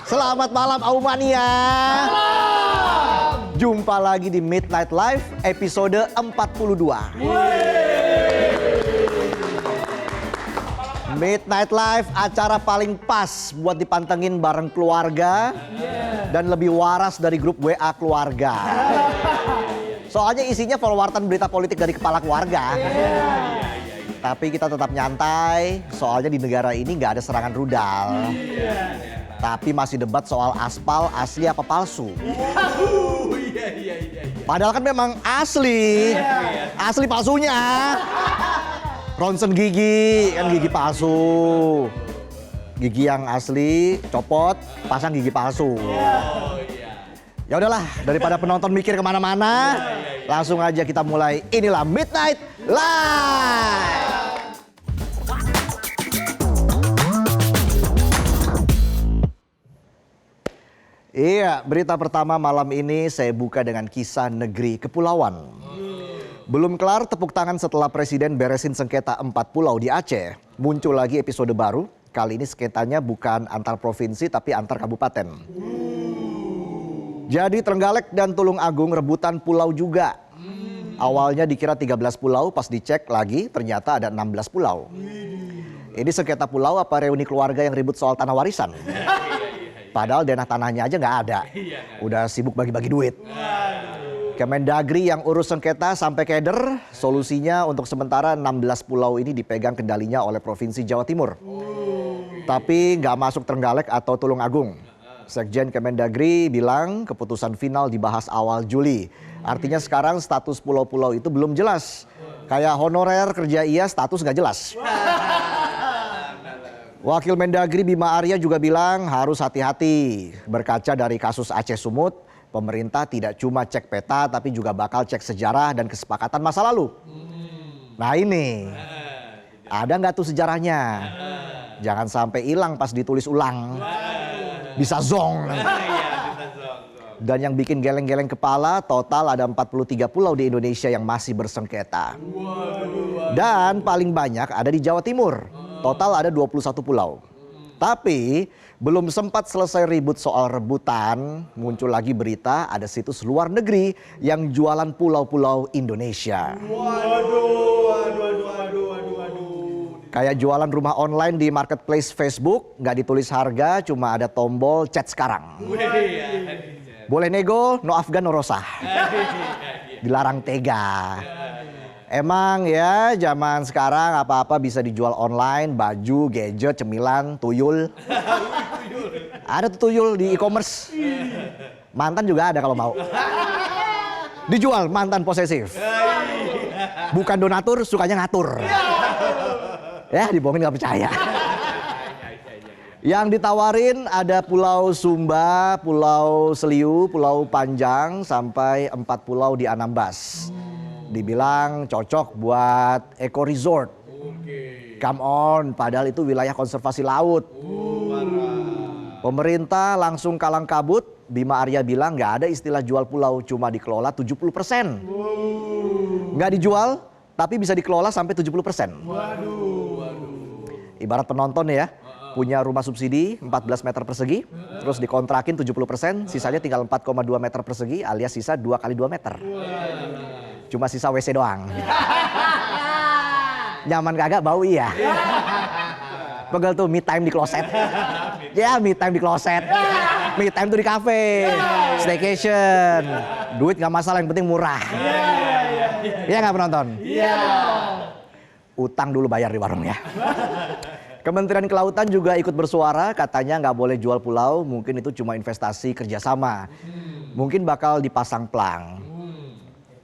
Selamat malam Aumania. Malam. Jumpa lagi di Midnight Live episode 42. Midnight Live acara paling pas buat dipantengin bareng keluarga dan lebih waras dari grup WA keluarga. Soalnya isinya followartan berita politik dari kepala keluarga. Tapi kita tetap nyantai, soalnya di negara ini nggak ada serangan rudal. Tapi masih debat soal aspal asli apa palsu. Padahal kan memang asli, asli palsunya. Ronsen gigi, kan gigi palsu. Gigi yang asli, copot, pasang gigi palsu. Ya udahlah, daripada penonton mikir kemana-mana, langsung aja kita mulai. Inilah Midnight Live. Iya, berita pertama malam ini saya buka dengan kisah negeri kepulauan. Belum kelar tepuk tangan setelah Presiden beresin sengketa 4 pulau di Aceh. Muncul lagi episode baru, kali ini sengketanya bukan antar provinsi tapi antar kabupaten. Jadi Trenggalek dan Tulung Agung rebutan pulau juga. Awalnya dikira 13 pulau, pas dicek lagi ternyata ada 16 pulau. Ini sengketa pulau apa reuni keluarga yang ribut soal tanah warisan? Padahal denah tanahnya aja nggak ada. Udah sibuk bagi-bagi duit. Kemendagri yang urus sengketa sampai keder, solusinya untuk sementara 16 pulau ini dipegang kendalinya oleh Provinsi Jawa Timur. Tapi nggak masuk Trenggalek atau Tulung Agung. Sekjen Kemendagri bilang keputusan final dibahas awal Juli. Artinya sekarang status pulau-pulau itu belum jelas. Kayak honorer kerja iya, status nggak jelas. Wakil Mendagri Bima Arya juga bilang harus hati-hati. Berkaca dari kasus Aceh Sumut, pemerintah tidak cuma cek peta tapi juga bakal cek sejarah dan kesepakatan masa lalu. Nah ini, ada nggak tuh sejarahnya? Jangan sampai hilang pas ditulis ulang. Bisa zong. Dan yang bikin geleng-geleng kepala, total ada 43 pulau di Indonesia yang masih bersengketa. Dan paling banyak ada di Jawa Timur. Total ada 21 pulau. Tapi belum sempat selesai ribut soal rebutan, muncul lagi berita ada situs luar negeri yang jualan pulau-pulau Indonesia. Kayak jualan rumah online di marketplace Facebook, nggak ditulis harga, cuma ada tombol chat sekarang. Boleh nego, no Afgan no Rosah. Dilarang tega. Emang ya zaman sekarang apa-apa bisa dijual online, baju, gadget, cemilan, tuyul. Ada tuh tuyul di e-commerce. Mantan juga ada kalau mau. Dijual mantan posesif. Bukan donatur, sukanya ngatur. Ya dibohongin gak percaya. Yang ditawarin ada Pulau Sumba, Pulau Seliu, Pulau Panjang, sampai 4 pulau di Anambas. Dibilang cocok buat eco resort. Come on, padahal itu wilayah konservasi laut. Pemerintah langsung kalang kabut. Bima Arya bilang nggak ada istilah jual pulau, cuma dikelola 70%. Nggak dijual, tapi bisa dikelola sampai 70%. Ibarat penonton ya, punya rumah subsidi 14 meter persegi, terus dikontrakin 70%, sisanya tinggal 4,2 meter persegi alias sisa 2 kali 2 meter. Cuma sisa WC doang. Nyaman kagak, bau iya. Pegel tuh me time di kloset. Ya me time di kloset. Me time tuh di kafe. Staycation. Duit gak masalah, yang penting murah. Iya gak penonton? Iya. Utang dulu bayar di warung ya. Kementerian Kelautan juga ikut bersuara, katanya nggak boleh jual pulau, mungkin itu cuma investasi kerjasama. Mungkin bakal dipasang pelang.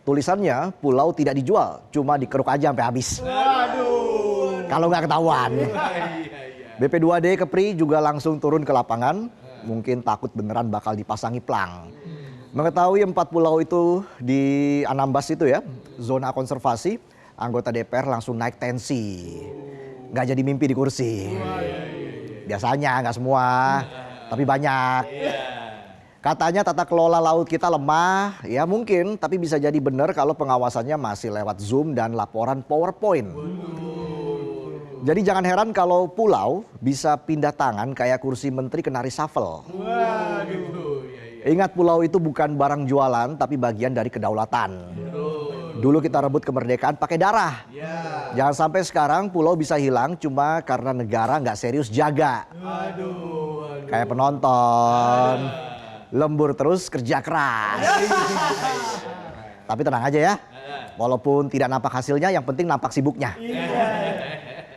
Tulisannya pulau tidak dijual, cuma dikeruk aja sampai habis. Kalau nggak ketahuan. BP2D Kepri juga langsung turun ke lapangan, mungkin takut beneran bakal dipasangi pelang. Mengetahui 4 pulau itu di Anambas itu ya, zona konservasi, anggota DPR langsung naik tensi. Nggak jadi mimpi di kursi. Biasanya nggak semua, tapi banyak. Katanya tata kelola laut kita lemah, ya mungkin, tapi bisa jadi benar kalau pengawasannya masih lewat Zoom dan laporan PowerPoint. Jadi jangan heran kalau pulau bisa pindah tangan kayak kursi menteri kena reshuffle. Wah, gitu. Ingat, pulau itu bukan barang jualan tapi bagian dari kedaulatan. Dulu kita rebut kemerdekaan pakai darah. Jangan sampai sekarang pulau bisa hilang cuma karena negara nggak serius jaga. Kayak penonton, lembur terus kerja keras. Tapi tenang aja ya, walaupun tidak nampak hasilnya, yang penting nampak sibuknya.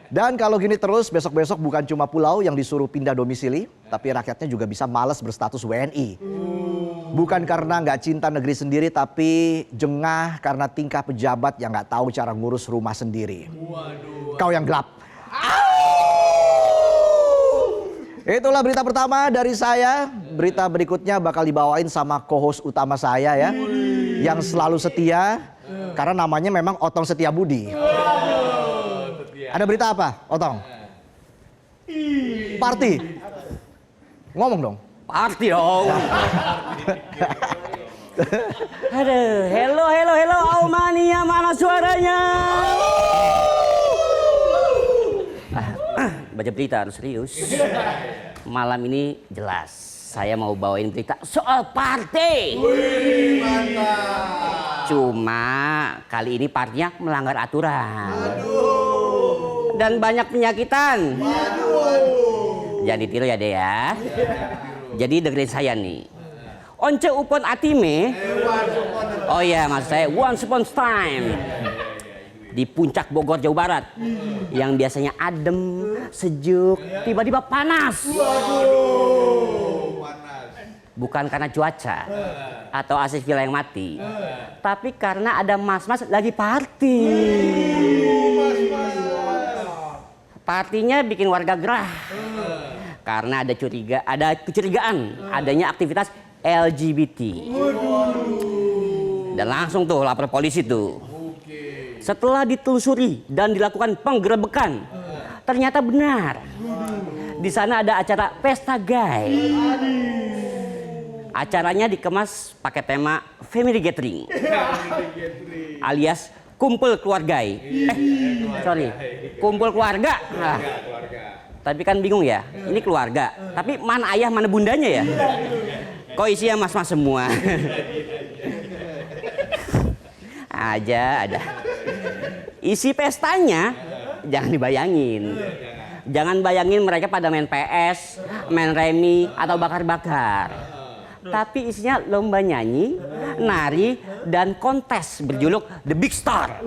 Dan kalau gini terus, besok-besok bukan cuma pulau yang disuruh pindah domisili, tapi rakyatnya juga bisa malas berstatus WNI. Bukan karena nggak cinta negeri sendiri, tapi jengah karena tingkah pejabat yang nggak tahu cara ngurus rumah sendiri. Kau yang gelap. Itulah berita pertama dari saya. Berita berikutnya bakal dibawain sama co-host utama saya ya, yang selalu setia, karena namanya memang Otong Setiabudi. Ada berita apa, Otong? Party. Ngomong dong. Party dong. Aduh, hello, Aumania, mana suaranya? Baca berita harus serius. Malam ini jelas, saya mau bawain berita soal party. Wih, mantap. Cuma kali ini partinya melanggar aturan. Dan banyak penyakitan. Jangan ditiru ya, Dek ya. Jadi dengerin saya nih. Once upon atime. Oh iya, maksud saya once upon time. Di puncak Bogor, Jawa Barat. Yang biasanya adem, sejuk, tiba-tiba panas. Bukan karena cuaca atau AC villa yang mati. Tapi karena ada mas-mas lagi party. Partinya bikin warga gerah. Karena ada kecurigaan adanya aktivitas LGBT. Dan langsung tuh lapor polisi tuh. Setelah ditelusuri dan dilakukan penggerebekan, ternyata benar. Di sana ada acara pesta gay. Acaranya dikemas pakai tema family gathering. Alias kumpul keluarga. Kumpul keluarga. Nah, tapi kan bingung ya, ini keluarga. Tapi mana ayah, mana bundanya ya? Kok isinya mas-mas semua? Ada. Isi pestanya jangan dibayangin. Jangan bayangin mereka pada main PS, main remi, atau bakar-bakar. Tapi isinya lomba nyanyi, nari, dan kontes berjuluk The Big Star.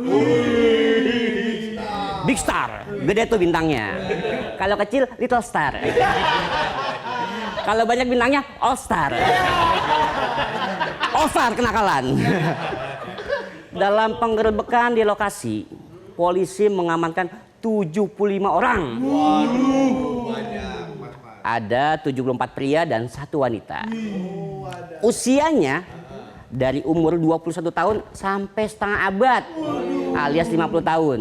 Big Star, gede tuh bintangnya. Kalau kecil, Little Star. Kalau banyak bintangnya, All Star. All Star kenakalan. Dalam penggerebekan di lokasi, polisi mengamankan 75 orang. Ada 74 pria dan 1 wanita. Usianya dari umur 21 tahun sampai setengah abad, alias 50 tahun.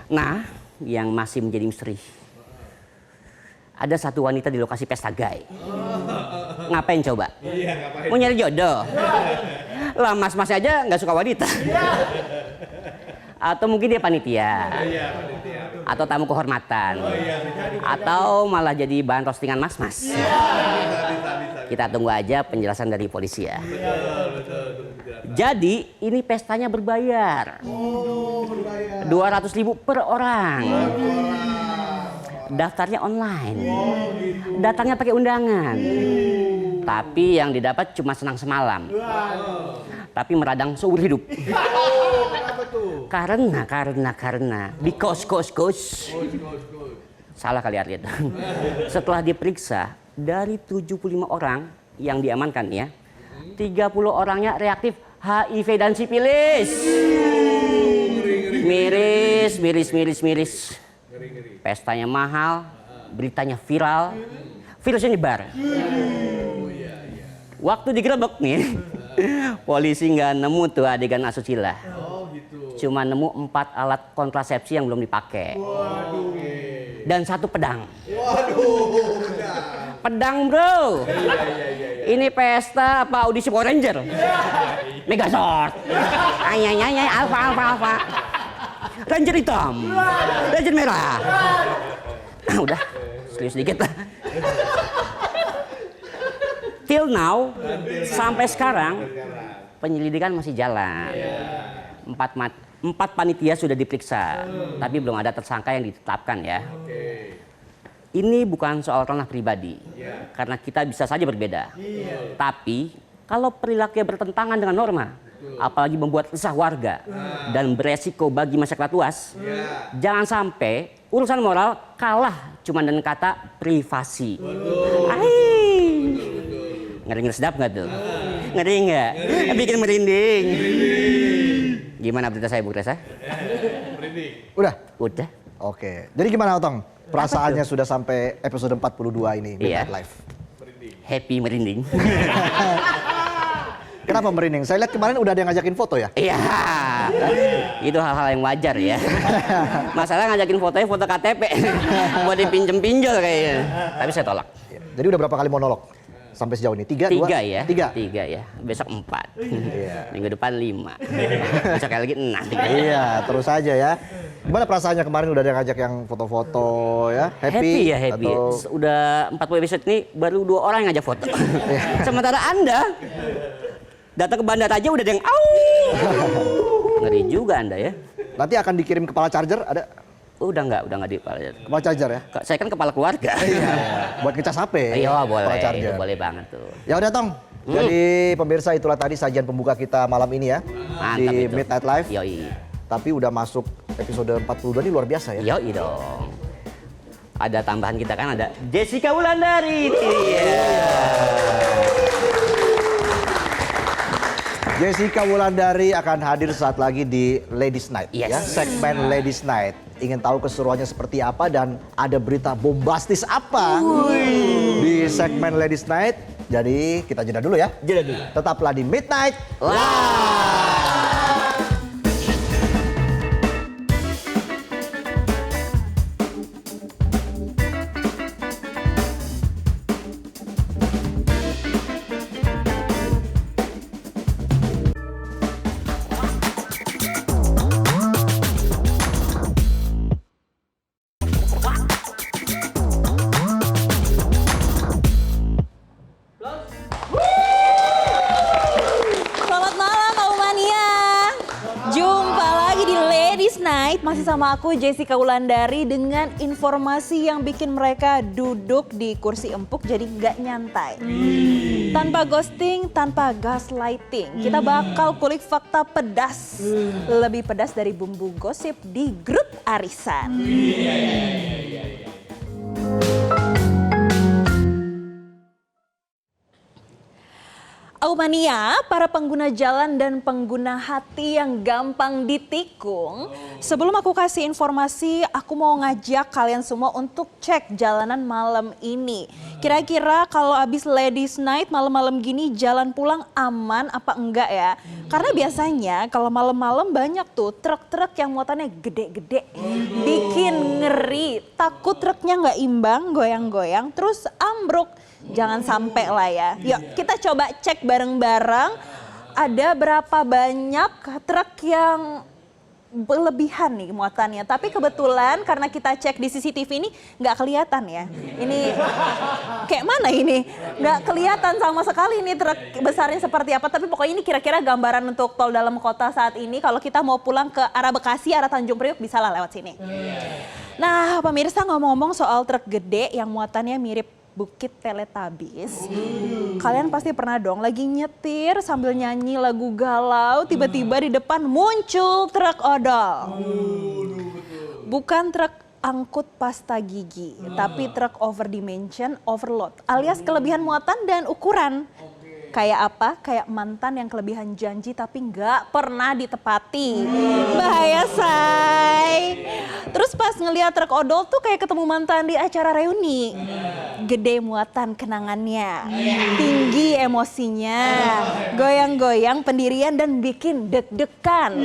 Nah, yang masih menjadi misteri, ada 1 wanita di lokasi pesta gay. Ngapain coba? Mau nyari jodoh? Lah, mas-mas aja nggak suka wanita. Atau mungkin dia panitia. Atau tamu kehormatan. Atau malah jadi bahan roastingan mas-mas. Kita tunggu aja penjelasan dari polisi ya. Jadi ini pestanya berbayar. 200.000 per orang. Daftarnya online. Datangnya pakai undangan. Tapi yang didapat cuma senang semalam. Tapi meradang seumur hidup. Karena because. Salah kali artinya. Setelah diperiksa, dari 75 orang yang diamankan ya, 30 orangnya reaktif HIV dan sipilis. Miris. Pestanya mahal, beritanya viral, virusnya nyebar. Waktu digerebek nih, polisi nggak nemu tuh adegan asusila. Cuma nemu 4 alat kontrasepsi yang belum dipakai. Dan 1 pedang. Pedang bro. Ini pesta apa audisi Power Ranger? Megazord. Alpha. Ranger hitam, Ranger merah. Udah, serius dikit lah. Till now, sampai sekarang penyelidikan masih jalan. 4 panitia sudah diperiksa, tapi belum ada tersangka yang ditetapkan ya. Ini bukan soal ranah pribadi, karena kita bisa saja berbeda. Tapi kalau perilakunya bertentangan dengan norma, apalagi membuat resah warga dan beresiko bagi masyarakat luas, jangan sampai urusan moral kalah cuma dengan kata privasi. Ngeri sedap nggak tuh? Ngeri nggak? Bikin merinding. Gimana berita saya, Bu Resa? Udah? Udah. Oke. Jadi gimana Otong? Perasaannya sudah sampai episode 42 ini Midnight Live. Happy merinding. Kenapa merinding? Saya lihat kemarin udah ada yang ngajakin foto ya? Iya. Itu hal-hal yang wajar ya. Masalah ngajakin fotonya foto KTP. Buat dipinjem-pinjol kayaknya. Tapi saya tolak. Jadi udah berapa kali monolog? Sampai sejauh ini? 3, 2? 3 ya. 3 ya. Besok 4. Minggu depan 5. Besok lagi 6. Iya, terus aja ya. Gimana perasaannya kemarin udah ada yang ngajak yang foto-foto ya? Happy ya, happy. Atau... Udah 40 episode ini baru 2 orang yang ngajak foto. Sementara Anda datang ke bandara aja udah ada yang ngeri juga Anda ya. Nanti akan dikirim kepala charger ada? Udah nggak di kepala. Kepala charger ya? Saya kan kepala keluarga. Buat ngecas HP. Iya boleh. Kepala charger. Boleh banget tuh. Ya udah Tong. Jadi pemirsa itulah tadi sajian pembuka kita malam ini ya. Mantap di itu. Midnight Live. Yoi. Tapi udah masuk episode 42 ini luar biasa ya. Yoi dong. Ada tambahan kita kan ada Jessica Wulandari. Jessica Wulandari akan hadir saat lagi di Ladies Night Yes. ya, segmen Ladies Night. Ingin tahu keseruannya seperti apa dan ada berita bombastis apa di segmen Ladies Night? Jadi kita jeda dulu ya. Jeda dulu. Tetaplah di Midnight Live. Selamat malam Kaumania. Jumpa lagi di Ladies Night. Masih sama aku Jessica Wulandari dengan informasi yang bikin mereka duduk di kursi empuk jadi nggak nyantai. Tanpa ghosting, tanpa gaslighting. Kita bakal kulik fakta pedas. Lebih pedas dari bumbu gosip di grup arisan. Aumania, para pengguna jalan dan pengguna hati yang gampang ditikung. Sebelum aku kasih informasi, aku mau ngajak kalian semua untuk cek jalanan malam ini. Kira-kira kalau abis Ladies Night malam-malam gini jalan pulang aman apa enggak ya? Karena biasanya kalau malam-malam banyak tuh truk-truk yang muatannya gede-gede. Bikin ngeri, takut truknya nggak imbang, goyang-goyang, terus ambruk. Jangan sampai lah ya. Yuk kita coba cek bareng-bareng ada berapa banyak truk yang berlebihan nih muatannya. Tapi kebetulan karena kita cek di CCTV ini nggak kelihatan ya. Ini kayak mana ini? Nggak kelihatan sama sekali ini truk besarnya seperti apa. Tapi pokoknya ini kira-kira gambaran untuk tol dalam kota saat ini. Kalau kita mau pulang ke arah Bekasi, arah Tanjung Priok bisa lah lewat sini. Nah pemirsa ngomong-ngomong soal truk gede yang muatannya mirip Bukit Teletubbies. Kalian pasti pernah dong lagi nyetir sambil nyanyi lagu galau, tiba-tiba di depan muncul truk odol. Bukan truk angkut pasta gigi, tapi truk overdimension, overload, alias kelebihan muatan dan ukuran. Kayak apa? Kayak mantan yang kelebihan janji tapi nggak pernah ditepati. Bahaya say. Terus pas ngeliat truk odol tuh kayak ketemu mantan di acara reuni. Gede muatan kenangannya, tinggi emosinya, goyang-goyang pendirian dan bikin deg-degan.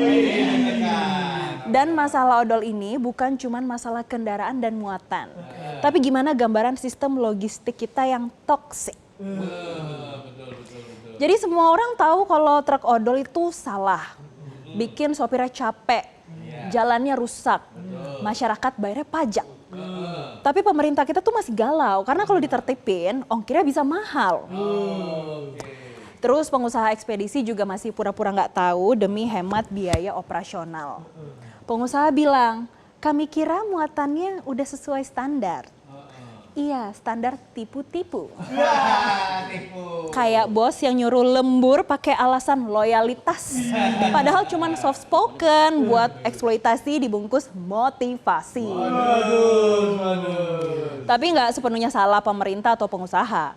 Dan masalah odol ini bukan cuma masalah kendaraan dan muatan. Tapi gimana gambaran sistem logistik kita yang toksik. Jadi semua orang tahu kalau truk odol itu salah, bikin sopirnya capek, jalannya rusak, masyarakat bayarnya pajak. Tapi pemerintah kita tuh masih galau karena kalau ditertipin ongkirnya bisa mahal. Terus pengusaha ekspedisi juga masih pura-pura nggak tahu demi hemat biaya operasional. Pengusaha bilang, kami kira muatannya udah sesuai standar. Iya, standar tipu-tipu. Kayak bos yang nyuruh lembur pakai alasan loyalitas. Padahal cuman soft spoken buat eksploitasi dibungkus motivasi. Tapi nggak sepenuhnya salah pemerintah atau pengusaha.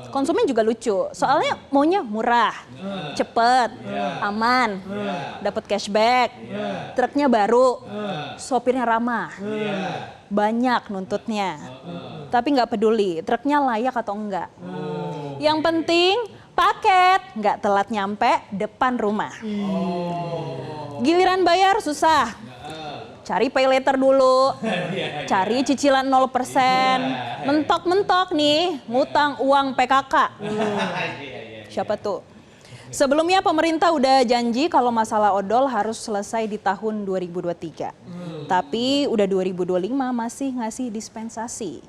Konsumen juga lucu, soalnya maunya murah, cepet, aman, dapat cashback, truknya baru, sopirnya ramah, banyak nuntutnya. Tapi nggak peduli, truknya layak atau enggak. Yang penting paket, nggak telat nyampe depan rumah. Giliran bayar susah. Cari pay later dulu, cari cicilan 0%, mentok-mentok nih ngutang uang PKK. Siapa tuh? Sebelumnya pemerintah udah janji kalau masalah odol harus selesai di tahun 2023. Tapi udah 2025 masih ngasih dispensasi.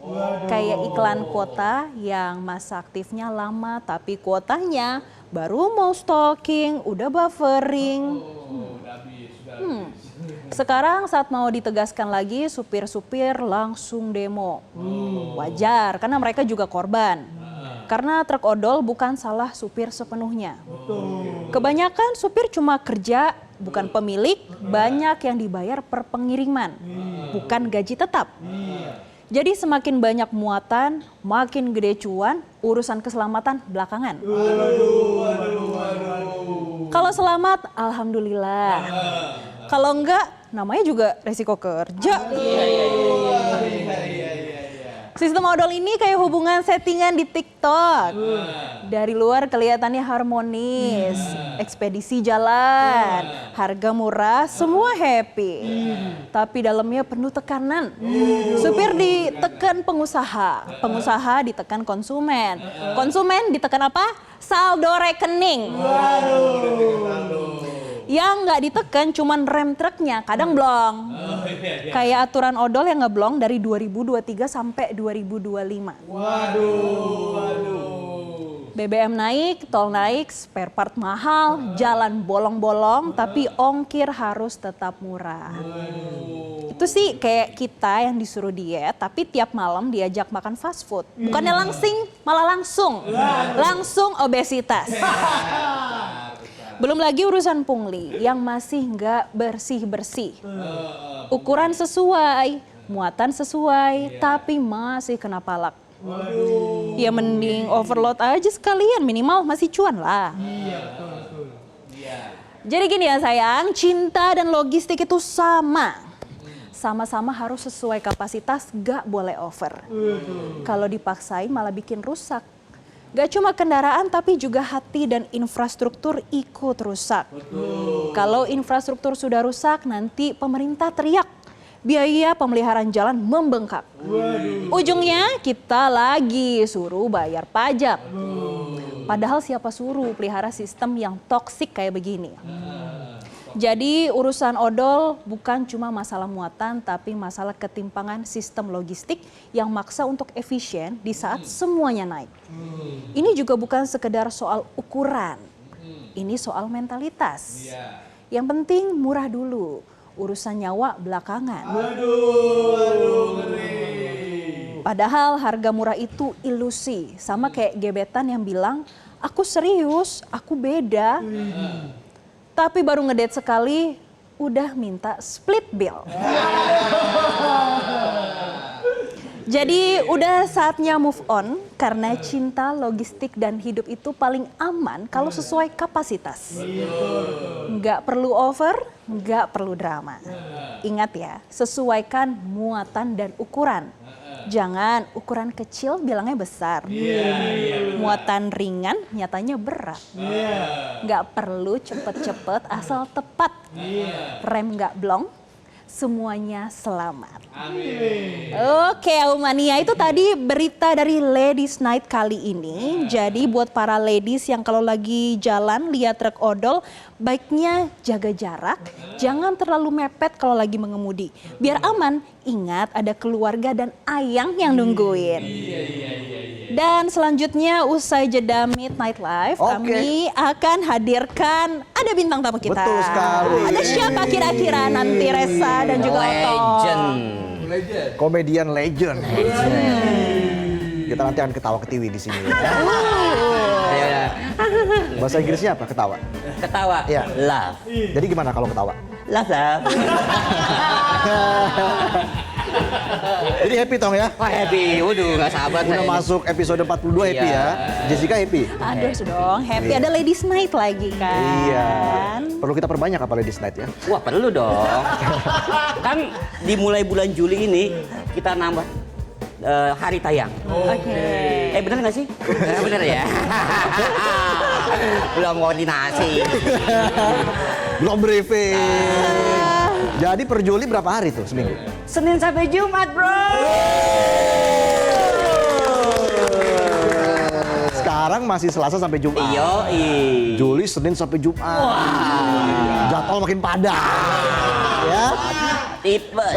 Kayak iklan kuota yang masa aktifnya lama tapi kuotanya baru mau stocking, udah buffering. Sekarang saat mau ditegaskan lagi, supir-supir langsung demo. Wajar, karena mereka juga korban. Karena truk odol bukan salah supir sepenuhnya. Kebanyakan supir cuma kerja, bukan pemilik, banyak yang dibayar per pengiriman, bukan gaji tetap. Jadi semakin banyak muatan, makin gede cuan, urusan keselamatan belakangan. Kalau selamat, alhamdulillah. Kalau enggak, namanya juga resiko kerja. Sistem odol ini kayak hubungan settingan di TikTok. Dari luar kelihatannya harmonis, ekspedisi jalan, harga murah, semua happy. Tapi dalamnya penuh tekanan. Supir ditekan pengusaha, pengusaha ditekan konsumen. Konsumen ditekan apa? Saldo rekening. Yang nggak ditekan cuman rem truknya, kadang blong. Kayak aturan odol yang ngeblong dari 2023 sampai 2025. BBM naik, tol naik, spare part mahal, jalan bolong-bolong, tapi ongkir harus tetap murah. Itu sih kayak kita yang disuruh diet, tapi tiap malam diajak makan fast food. Bukannya langsing, malah langsung obesitas. Belum lagi urusan pungli yang masih nggak bersih-bersih. Ukuran sesuai, muatan sesuai, tapi masih kena palak. Ya mending overload aja sekalian, minimal masih cuan lah. Jadi gini ya sayang, cinta dan logistik itu sama. Sama-sama harus sesuai kapasitas, gak boleh over. Kalau dipaksain malah bikin rusak. Gak cuma kendaraan tapi juga hati dan infrastruktur ikut rusak. Kalau infrastruktur sudah rusak nanti pemerintah teriak. Biaya pemeliharaan jalan membengkak. Ujungnya kita lagi suruh bayar pajak. Padahal siapa suruh pelihara sistem yang toksik kayak begini. Jadi urusan odol bukan cuma masalah muatan tapi masalah ketimpangan sistem logistik yang maksa untuk efisien di saat semuanya naik. Ini juga bukan sekedar soal ukuran, ini soal mentalitas. Yang penting murah dulu, urusan nyawa belakangan. Padahal harga murah itu ilusi, sama kayak gebetan yang bilang, aku serius, aku beda. Tapi baru ngedate sekali, udah minta split bill. Jadi udah saatnya move on, karena cinta, logistik, dan hidup itu paling aman kalau sesuai kapasitas. Nggak perlu over, nggak perlu drama. Ingat ya, sesuaikan muatan dan ukuran. Jangan ukuran kecil bilangnya besar. Muatan ringan nyatanya berat. Nggak perlu cepet-cepet asal tepat. Rem nggak blong, semuanya selamat. Oke, Aumania, itu tadi berita dari Ladies Night kali ini. Jadi buat para ladies yang kalau lagi jalan lihat truk odol, baiknya jaga jarak, jangan terlalu mepet kalau lagi mengemudi. Biar aman, ingat ada keluarga dan ayang yang nungguin. Dan selanjutnya usai jeda Midnight Live, kami akan hadirkan ada bintang tamu kita. Betul sekali. Ada siapa kira-kira nanti, Resa dan juga Oto? Legend. Komedian legend. Kita nanti akan ketawa ketiwi di sini. Ya. Bahasa Inggrisnya apa? Ketawa. Ketawa. Iya. Love. Jadi gimana kalau ketawa? Love, love. Jadi happy Tong ya? Wah, happy. Waduh, gak sabar Udah saya ini. masuk episode 42 happy Iya. ya. Jessica happy? Aduh dong, happy. Ada Ladies Night lagi kan? Iya. Perlu kita perbanyak apa Ladies Night ya? Wah, perlu dong. Kan dimulai bulan Juli ini kita nambah hari tayang. Oke. Bener gak sih? Bener ya? Belum koordinasi. Belum briefing. Jadi per Juli berapa hari tuh seminggu? Senin sampai Jumat, bro. Sekarang masih Selasa sampai Jumat. Yoi. Juli Senin sampai Jumat. Jadwal makin padat. Ya. Tipes.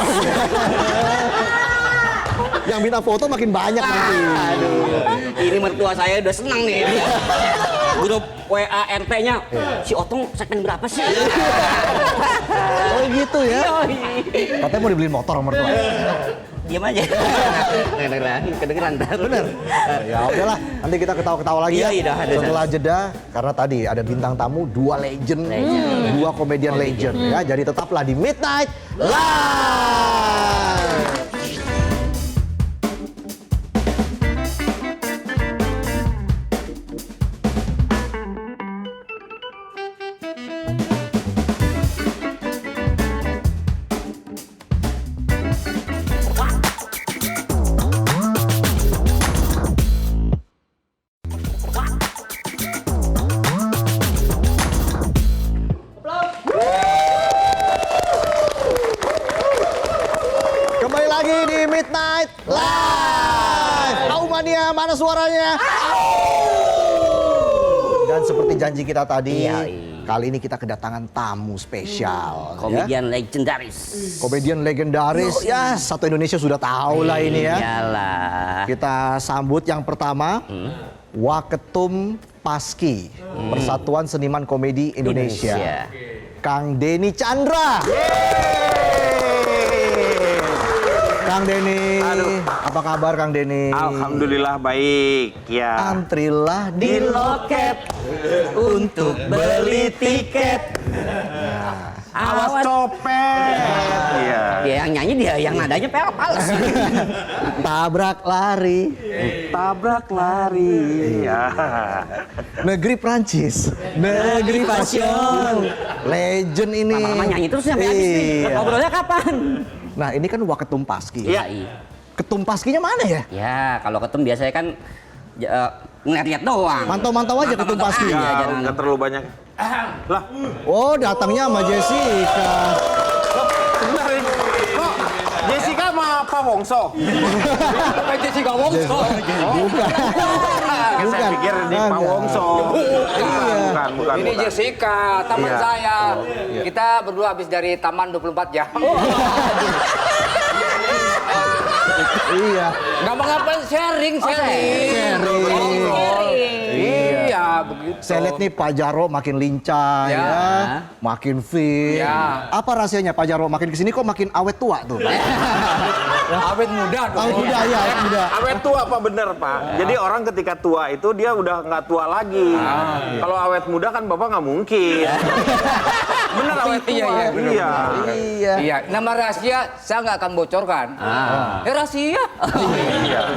Yang minta foto makin banyak nanti. Aduh, ini mertua saya udah senang nih. Grup WA RT-nya, si Otong segmen berapa sih? Oh gitu ya? Yoi. Katanya mau dibeliin motor sama mertua. Diam aja. Kedengeran ntar. Bener? Ya udahlah, nanti kita ketawa-ketawa lagi ya. Iya, ada. Setelah jeda, karena tadi ada bintang tamu, dua legend. Dua komedian legend ya. Jadi tetaplah di Midnight Live. Kembali lagi di Midnight Live. Aumania, mana suaranya? Dan seperti janji kita tadi, kali ini kita kedatangan tamu spesial. Komedian legendaris. Komedian legendaris, ya satu Indonesia sudah tahu lah ini ya. Iyalah. Kita sambut yang pertama, Waketum Paski, Persatuan Seniman Komedi Indonesia. Kang Denny Chandra. Kang Denny, apa kabar Kang Denny? Alhamdulillah baik ya. Antrilah di Loket untuk beli tiket. Awas copet. Iya. Dia yang nyanyi, dia yang nadanya pals. tabrak lari, Tabrak lari. Ya. negeri Prancis, negeri passion. Legend ini. Lama-lama nyanyi terus sampai habis nih. Iya. Ngobrolnya kapan? Nah ini kan Waketum Paski. Iya. Ketum Paskinya mana ya? Ya, kalau ketum biasanya kan ngeliat-liat doang. Mantau-mantau aja Ketum Paski. Iya, Ya, jangan. nggak terlalu banyak. Lah, Oh datangnya sama Jessica. sebentar nih. Kok Jessica sama Pak Wongso? Jessica Wongso. Bukan. Saya pikir di Pak Wongso. Bukan. Ini Jessica, teman Iya. saya. Kita berdua habis dari Taman 24 jam. Iya. Nggak mau ngapain, sharing. Iya, begitu. Saya lihat nih Pak Jarwo makin lincah ya, Ya. makin fit. Ya. Apa rahasianya Pak Jarwo makin kesini kok makin awet tua tuh? Awet muda dong. Awet muda ya, awet muda. Awet tua apa bener Pak? Jadi orang ketika tua itu dia udah nggak tua lagi. Kalau awet muda kan Bapak nggak mungkin. Bener awet tua. Iya, bener. Iya. Iya. Iya, nama rahasia saya nggak akan bocorkan. Rahasia.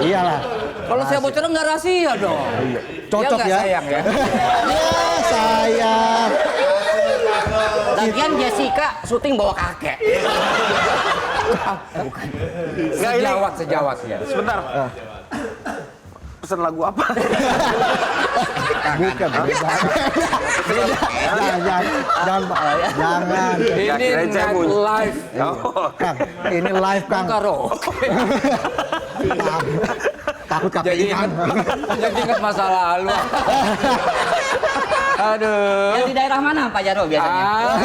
Iyalah. Kalau saya bocorin nggak rahasia dong. Cocok nggak, ya. sayang ya. Ya sayang. Lagian Jessica syuting bawa kakek. Nggak, ini- Sejawat ya. Sebentar. pesen lagu apa? Bukan. Jangan, Pak. Jangan. Ya, Ini kirain saya night bunyi. live. Oh, Kang, ini live, Kang. Karaoke. Takut Jadi KPI, Kang. jadi ingat masa lalu. Aduh. Yang di daerah mana Pak Jarwo biasanya? Ah.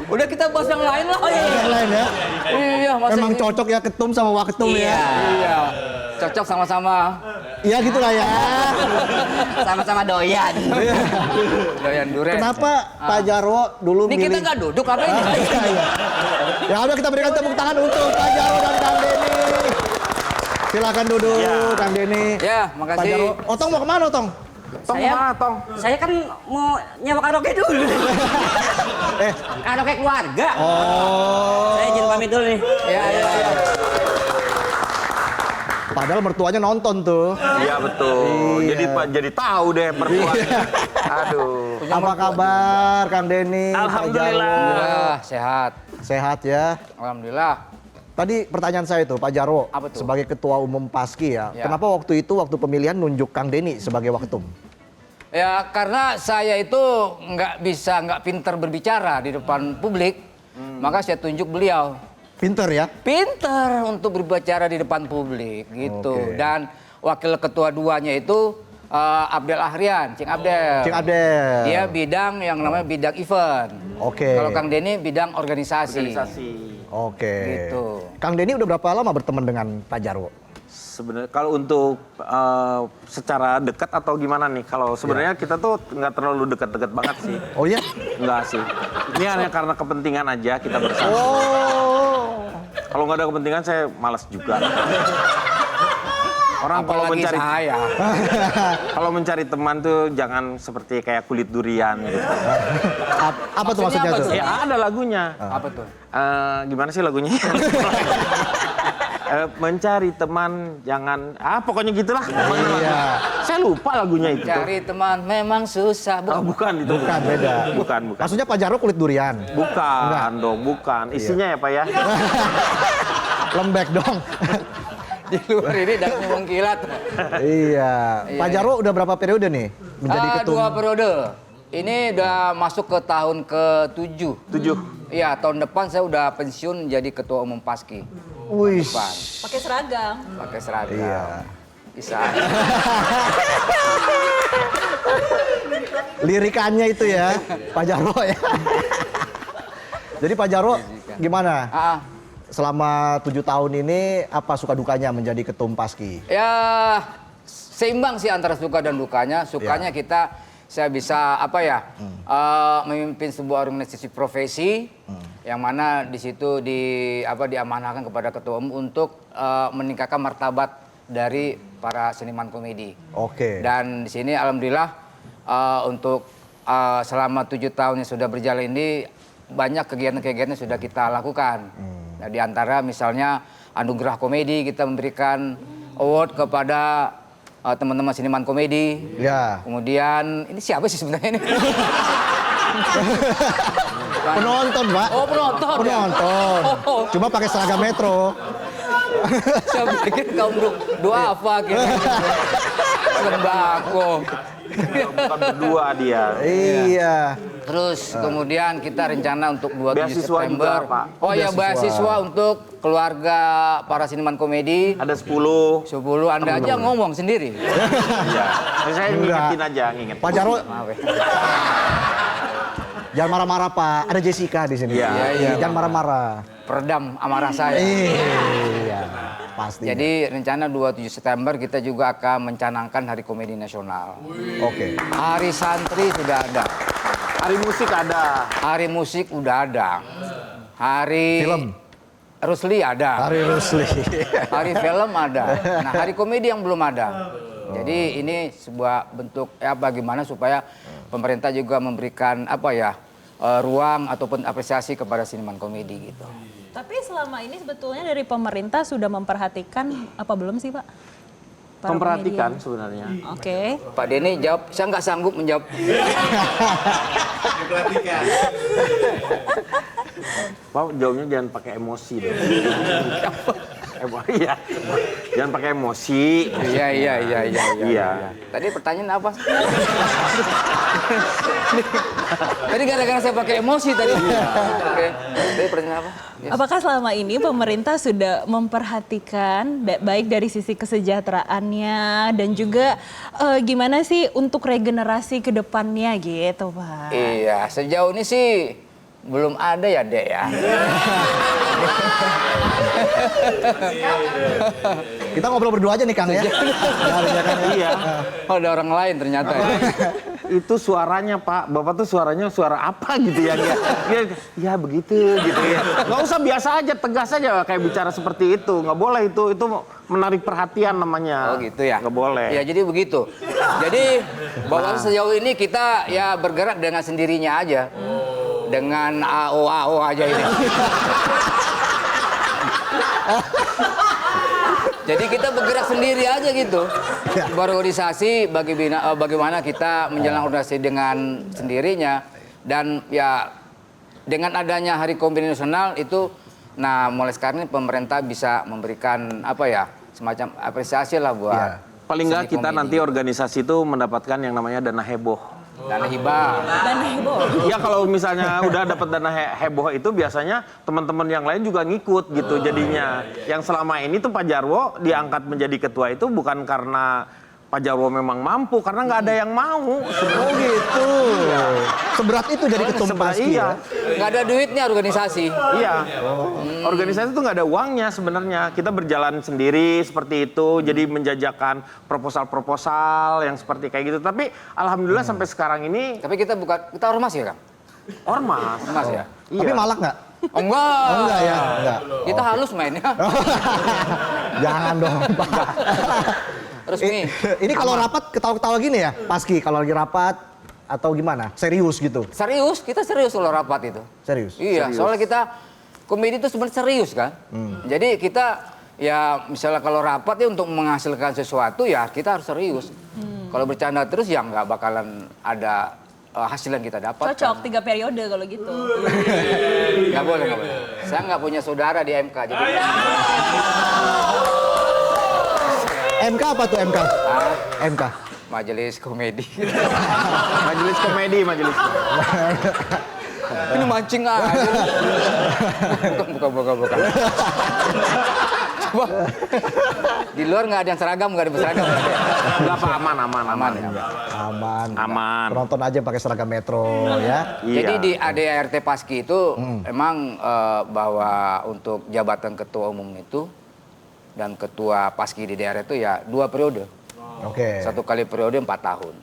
Udah kita bahas yang lain lah. Yang lain ya. Iya, masa Memang ini- cocok ya ketum sama waketum ya. Iya. Cocok sama-sama. Iya gitulah ya. Sama-sama doyan. Doyan duren. Kenapa Pak Jarwo dulu Ini kita milih? nggak duduk apa ini? Iya, iya. Ya udah kita berikan tepuk tangan untuk Pak Jarwo dan Kang Denny. Silakan duduk, Kang Denny. Ya, Pak makasih. Jarwo. Otong mau kemana, Otong? Tong Saya- kemana, Tong? Saya kan mau nyewa karaoke dulu. Eh, Karaoke keluarga. oh. Saya izin pamit dulu nih. Ya, ya, ya. Padahal mertuanya nonton tuh. Iya betul. Iya. Jadi Pak jadi tahu deh mertuanya. Aduh. Apa kabar, Kang Denny? Pak Alhamdulillah. Jarwo? Alhamdulillah, sehat. Sehat ya. Alhamdulillah. Tadi pertanyaan saya itu, Pak Jarwo, Apa tuh? sebagai Ketua Umum PASKI ya, Ya. kenapa waktu itu waktu pemilihan nunjuk Kang Denny sebagai waketum? Ya, karena saya itu nggak pinter berbicara di depan publik, maka saya tunjuk beliau. Pinter ya? Pinter untuk berbicara di depan publik gitu. Oke. Dan wakil ketua duanya itu Abdel Ahrian, Cing Abdel. Cing Abdel. Dia bidang yang namanya bidang event. Oke. Kalau Kang Denny bidang organisasi. Oke. Gitu. Kang Denny udah berapa lama berteman dengan Pak Jarwo? Sebenarnya kalau untuk secara dekat atau gimana nih? Kalau sebenarnya kita tuh nggak terlalu dekat-dekat banget sih. Oh iya? Enggak sih. Ini hanya karena kepentingan aja kita bersama. Oh. Kalau nggak ada kepentingan saya malas juga. Orang kalau Apalagi mencari saya. kalau mencari teman tuh jangan seperti kayak kulit durian gitu. Apa tuh maksudnya Maksudnya apa tuh? tuh? Ya ada lagunya. Apa tuh? Gimana sih lagunya? Mencari teman jangan pokoknya gitulah. Iya. Saya lupa lagunya itu. Cari teman memang susah. Bukan itu. Bukan, beda. Bukan. Maksudnya Pak Jarwo kulit durian? Bukan Enggak. dong, bukan. Isinya ya Pak ya. Lembek dong. Di luar ini dan mengkilat. Iya. Pak Jarwo udah berapa periode nih menjadi ketum? 2 periode. Ini udah masuk ke tahun ke-7. 7. Iya, tahun depan saya udah pensiun jadi ketua umum PASKI. Wih. Depan. Pakai seragam. Pakai seragam. Iya. Bisa. Lirikannya itu ya, Pak Jarwo ya. Jadi Pak Jarwo gimana? Ah, Selama 7 tahun ini apa suka dukanya menjadi ketum PASKI? ya seimbang sih antara suka dan dukanya. Sukanya saya bisa memimpin sebuah organisasi profesi yang mana di situ diamanahkan kepada ketua umum untuk meningkatkan martabat dari para seniman komedi. Oke. Dan di sini alhamdulillah untuk selama 7 tahun yang sudah berjalan ini banyak kegiatan-kegiatan yang sudah kita lakukan. Nah, di antara misalnya anugerah komedi, kita memberikan award kepada teman-teman seniman komedi. Ya. Kemudian ini siapa sih sebenarnya ini? Penonton, Pak. Oh, penonton. Ya? Penonton. Oh. Cuma pakai seragam metro. Saya pikir kaum doa apa kira sembako. Bukan berdua dia. Iya. Terus kemudian kita rencana untuk 27 Beasiswa September. juga, Pak. Oh ya, beasiswa untuk keluarga para seniman komedi. Ada 10. 10 Anda aja ngomong sendiri. Iya. Saya ngingetin aja, nginget. Pak Jarwo, Maaf ya. jangan marah-marah, Pak. Ada Jessica di sini. Iya, iya, Jangan marah-marah. Peredam amarah saya. Iya. Pasti. Jadi rencana 27 September kita juga akan mencanangkan Hari Komedi Nasional. Oke. Hari Santri sudah ada. Hari musik ada. Hari musik udah ada. Hari Film. Rusli ada. Hari Rusli. Hari film ada. Nah, hari komedi yang belum ada. Jadi ini sebuah bentuk bagaimana supaya pemerintah juga memberikan ruang ataupun apresiasi kepada seniman komedi gitu. Tapi selama ini sebetulnya dari pemerintah sudah memperhatikan apa belum sih Pak? Para Memperhatikan komedian. sebenarnya. Oke. Pak Denny jawab, saya nggak sanggup menjawab. Pak, jawabnya jangan pakai emosi dong. Iya. Jangan pakai emosi. Iya. Tadi pertanyaan apa? Tadi gara-gara saya pakai emosi tadi. Oke. Tadi pertanyaan apa? Yes. Apakah selama ini pemerintah sudah memperhatikan baik dari sisi kesejahteraannya dan juga gimana sih untuk regenerasi ke depannya gitu, Pak? Iya, sejauh ini sih belum ada ya, Dek ya. Kita ngobrol berdua aja nih Kang ya. Iya. Oh, ada orang lain ternyata. Itu suaranya Pak, Bapak tuh suaranya suara apa gitu ya? Ya begitu gitu ya. Nggak usah, biasa aja, tegas aja kayak bicara seperti itu. Nggak boleh itu menarik perhatian namanya. Oh gitu ya? Nggak boleh. Ya jadi begitu. Jadi bahwa sejauh ini kita ya bergerak dengan sendirinya aja. Dengan AO aja ini. Jadi kita bergerak sendiri aja gitu. Berorganisasi bagaimana kita menjalankan organisasi dengan sendirinya. Dan ya dengan adanya Hari Komedi Nasional itu, nah mulai sekarang ini pemerintah bisa memberikan apa ya, semacam apresiasi lah buat Paling nggak seni kita komedi. nanti organisasi itu mendapatkan yang namanya dana heboh. Dana hibah. Dan heboh. Ya kalau misalnya udah dapat dana heboh itu biasanya teman-teman yang lain juga ngikut gitu jadinya. Yang selama ini tuh Pak Jarwo diangkat menjadi ketua itu bukan karena Pak Jarwo memang mampu, karena nggak ada yang mau. Oh gitu. Seberat itu jadi ketum Paski ya. Nggak ada duitnya organisasi. Iya. Organisasi itu nggak ada uangnya sebenarnya. Kita berjalan sendiri seperti itu, jadi menjajakan proposal-proposal yang seperti kayak gitu. Tapi alhamdulillah sampai sekarang ini Tapi kita ormas ya, Kang? ormas. Ormas ya? Iya. Tapi malak nggak? Oh, enggak. Oh, enggak ya? Enggak. Kita halus mainnya. Jangan dong Pak. Terus nih, Ini kalau rapat ketawa-ketawa gini ya, Paski kalau lagi rapat atau gimana? Serius gitu? kita serius kalau rapat itu. Serius? Iya, soalnya kita komedi itu sebenarnya serius kan. Jadi kita ya misalnya kalau rapat ya untuk menghasilkan sesuatu ya kita harus serius. Kalau bercanda terus ya nggak bakalan ada hasil yang kita dapat. Cocok 3 periode kalau gitu. Nggak boleh. Saya nggak punya saudara di MK jadi. MK apa tuh MK? MK. Majelis komedi. Majelis komedi. Ini mancing aja. Bukan. Coba. Di luar nggak ada yang seragam, nggak ada berseragam. Nggak apa, aman ya. Aman. Penonton aja pakai seragam Metro ya. Iya. Jadi di ADART Paski itu emang bahwa untuk jabatan ketua umum itu dan ketua Paski di daerah itu ya 2 periode. Oke. 1 kali periode 4 tahun.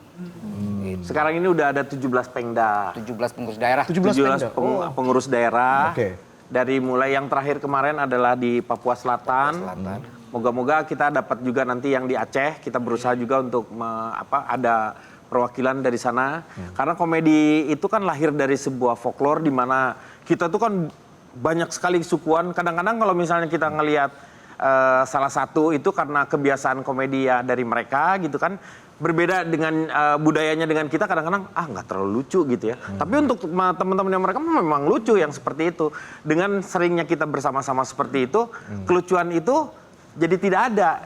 Sekarang ini udah ada 17 pengda. 17 pengurus daerah. 17 pengda. Pengurus daerah. Oke. Dari mulai yang terakhir kemarin adalah di Papua Selatan. Moga-moga kita dapat juga nanti yang di Aceh. Kita berusaha juga untuk ada perwakilan dari sana. Karena komedi itu kan lahir dari sebuah folklore di mana kita tuh kan banyak sekali sukuan. Kadang-kadang kalau misalnya kita ngelihat salah satu itu karena kebiasaan komedi ya dari mereka gitu kan, berbeda dengan budayanya dengan kita, kadang-kadang nggak terlalu lucu gitu ya. Tapi untuk teman-teman yang mereka memang lucu yang seperti itu. Dengan seringnya kita bersama-sama seperti itu, kelucuan itu jadi tidak ada.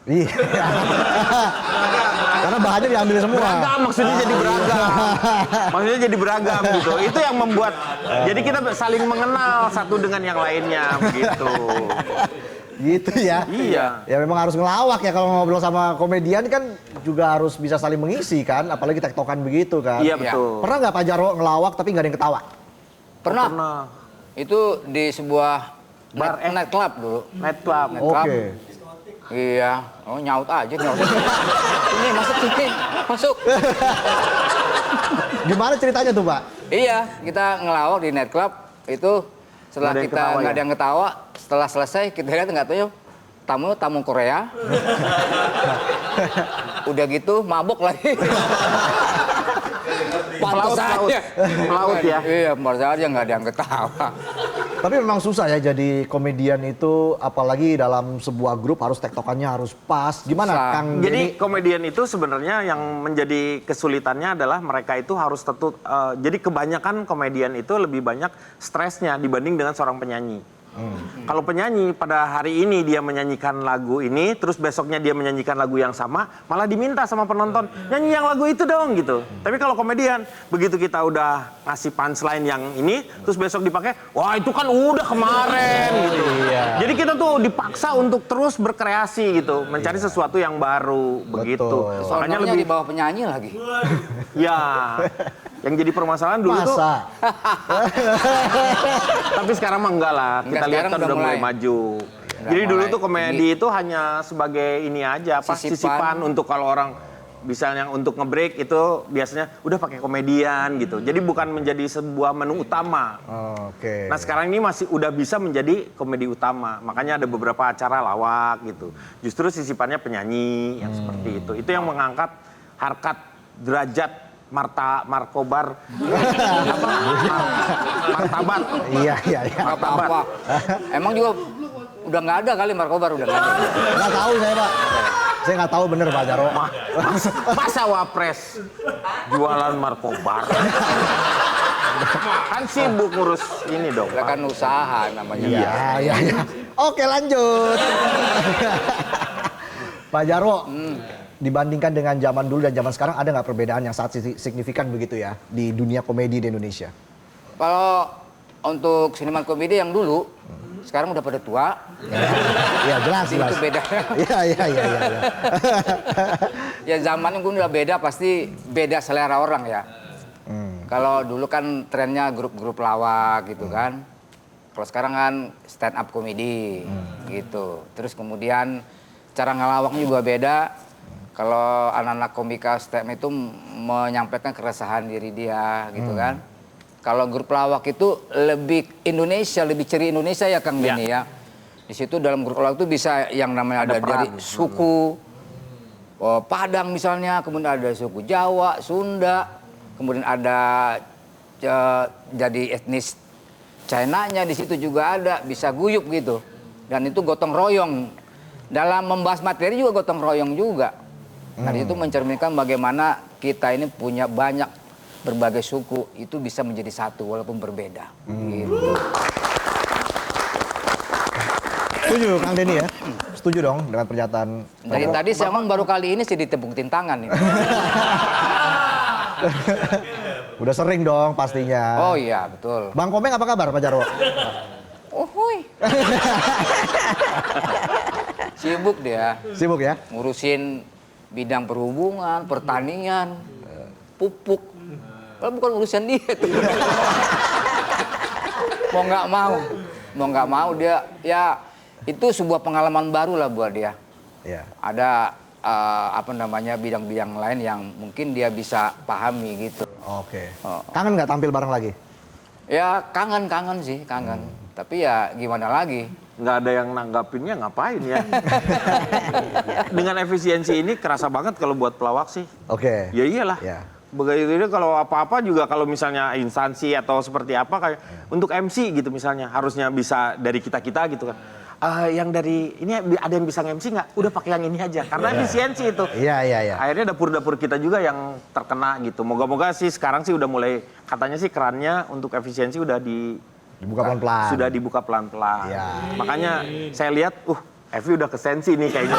Iya. Karena bahannya diambil semua. Beragam, maksudnya jadi beragam gitu. Itu yang membuat jadi kita saling mengenal satu dengan yang lainnya begitu. Gitu ya. Iya. Ya memang harus ngelawak ya, kalau ngobrol sama komedian kan juga harus bisa saling mengisi kan, apalagi tektokan begitu kan. Iya betul. Pernah nggak Pak Jarwo ngelawak tapi nggak ada yang ketawa? Pernah. Pernah. Itu di sebuah night club dulu. Night club. Oke. Iya. Oh, nyaut aja. Ini masuk sini. Masuk. Gimana ceritanya tuh Pak? Iya, kita ngelawak di night club itu setelah Nggak ada yang kita ketawa nggak ya? ada yang ketawa, setelah selesai kita lihat nggak tahu tamu Korea. Udah gitu mabuk lagi. Pantes aja. Melaut ya. Iya, pantes aja nggak ada yang ketawa. Tapi memang susah ya jadi komedian itu, apalagi dalam sebuah grup harus tektokannya harus pas. Gimana Susah. Kang Jadi Denny? komedian itu sebenarnya yang menjadi kesulitannya adalah mereka itu harus jadi kebanyakan komedian itu lebih banyak stresnya dibanding dengan seorang penyanyi. Kalau penyanyi pada hari ini dia menyanyikan lagu ini, terus besoknya dia menyanyikan lagu yang sama, malah diminta sama penonton, nyanyi yang lagu itu dong gitu. Tapi kalau komedian, begitu kita udah ngasih punchline yang ini, terus besok dipakai, wah itu kan udah kemarin gitu. Jadi kita tuh dipaksa untuk terus berkreasi gitu, mencari sesuatu yang baru begitu. Soalnya lebih di bawah penyanyi lagi. Ya, yang jadi permasalahan dulu tuh. Masa? Tapi sekarang mah enggak lah. Kita Enggak, lihat sekarang kan udah mulai maju. Jadi dulu mulai. tuh komedi itu hanya sebagai ini aja, apa sisipan untuk kalau orang misalnya untuk nge-break itu biasanya udah pakai komedian gitu. Jadi bukan menjadi sebuah menu utama. Oke. Nah sekarang ini masih udah bisa menjadi komedi utama. Makanya ada beberapa acara lawak gitu. Justru sisipannya penyanyi yang seperti itu. Itu yang mengangkat harkat derajat markobar martabat. Iya. Apa-apa. Emang juga udah nggak ada kali markobar, udah nggak ada. Nggak tahu saya, Pak. Saya nggak tahu bener, Pak Jarwo. Masa wapres jualan markobar? Kan sibuk ngurus ini dong, Udah Pak. kan usaha namanya. Iya. Oke, lanjut. Pak Jarwo, dibandingkan dengan zaman dulu dan zaman sekarang, ada nggak perbedaan yang sangat signifikan begitu ya di dunia komedi di Indonesia? Kalau untuk seniman komedi yang dulu, sekarang udah pada tua. Iya, jelas. Itu beda. Iya. Ya zamannya gue udah beda, pasti beda selera orang ya. Kalau dulu kan trennya grup-grup lawak gitu kan. Kalau sekarang kan stand up komedi gitu. Terus kemudian cara ngelawaknya juga beda. Kalau anak-anak komika stand up itu menyampaikan keresahan diri dia gitu kan. Kalau grup lawak itu lebih Indonesia, lebih ciri Indonesia ya Kang Denny ya. Di situ dalam grup lawak itu bisa yang namanya ada dari suku Padang misalnya, kemudian ada suku Jawa, Sunda, kemudian ada jadi etnis China-nya di situ juga ada, bisa guyup gitu. Dan itu gotong royong. Dalam membahas materi juga gotong royong juga. Nah itu mencerminkan bagaimana kita ini punya banyak berbagai suku, itu bisa menjadi satu walaupun berbeda. Gitu. Setuju Kang Denny ya? Setuju dong dengan pernyataan. Dari tadi saya ngomong baru kali ini sih ditepukin tangan ini. Udah sering dong pastinya. Oh iya betul. Bang Komeng apa kabar Pak Jarwo? Uhuy. Sibuk dia. Sibuk ya? Ngurusin bidang perhubungan, pertanian, pupuk. Kalau bukan urusan dia tuh. Mau nggak mau dia ya itu sebuah pengalaman baru lah buat dia. Iya. Ada bidang-bidang lain yang mungkin dia bisa pahami gitu. Oke. Kangen nggak tampil bareng lagi? Ya kangen sih. Tapi ya gimana lagi? Nggak ada yang nanggapinnya, ngapain ya? Dengan efisiensi ini kerasa banget kalau buat pelawak sih. Oke. Ya iyalah. Ya. Begitu kalau apa-apa juga kalau misalnya instansi atau seperti apa kayak untuk MC gitu misalnya harusnya bisa dari kita-kita gitu kan. Yang dari ini ada yang bisa nge-MC nggak? Udah pakai yang ini aja karena efisiensi itu. Iya. Akhirnya dapur-dapur kita juga yang terkena gitu. Moga-moga sih sekarang sih udah mulai katanya sih kerannya untuk efisiensi udah Dibuka pelan-pelan. Sudah dibuka pelan-pelan. Iya. Makanya saya lihat, Evi udah kesensi nih kayaknya.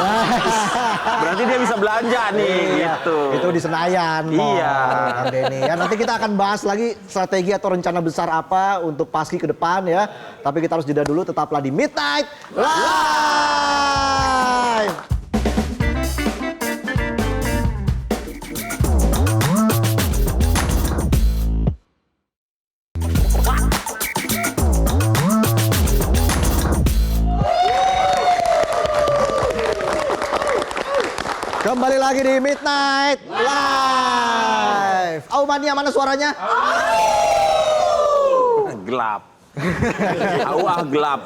Berarti dia bisa belanja nih, gitu. Itu di Senayan, Iya. Kang Denny. Ya, nanti kita akan bahas lagi strategi atau rencana besar apa untuk Paski ke depan ya. Tapi kita harus jeda dulu, tetaplah di Midnight Live. Kembali lagi di Midnight Live. Mania mana suaranya? Gelap. Gelap.